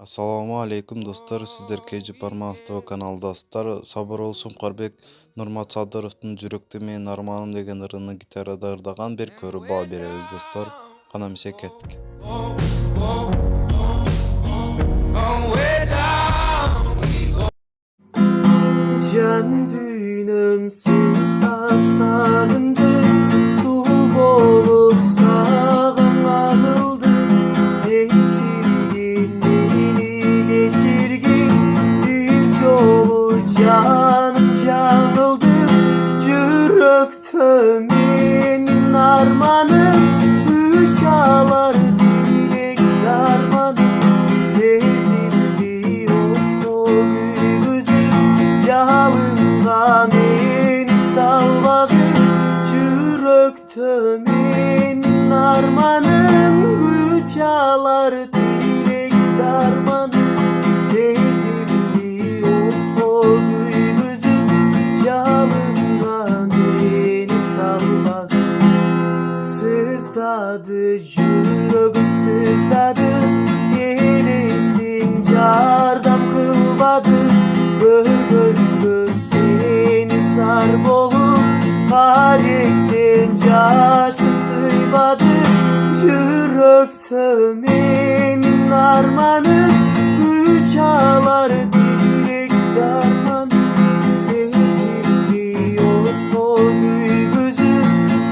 Assalamu alaikum dostlar, sizler Kejip Parmanov'ta kanaldasızlar. Sabır olsun Qorbek Nurmat Sadırov'tun Jürükte men armanım degen ırını gitarada ırdagan bir körü bağ berебиз dostlar. Kanamşa kettik. Can düğünüm sizden sarındı, su bolup sağın ağıldı. Geçirgin beni geçirgin, bir çolu canım canıldı. Cüröktö menin armanım, üç ağlar dilek darmanım. Sezildi o gözüm, Jalınga meni salmadı. Jüröktö menin armanım, güç alar dilek darmanım. Sezildi o gözüm, jalınga meni salmadı. Sızdadı jürögüm sızdadı, elesin jardam kılmadı. Bölgölgö seni zar bolup, parekten jaşım kıymadı. Jüröktö menin armanım, güç alar dilek darmanım. Sezildi o gözüm,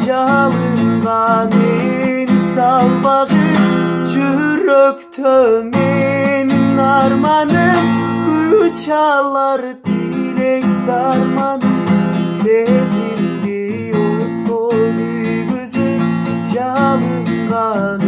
jalınga meni salmadı. Jüröktö menin armanım, güç alar dilek darmanım. Sezildi o gözüm, jalınga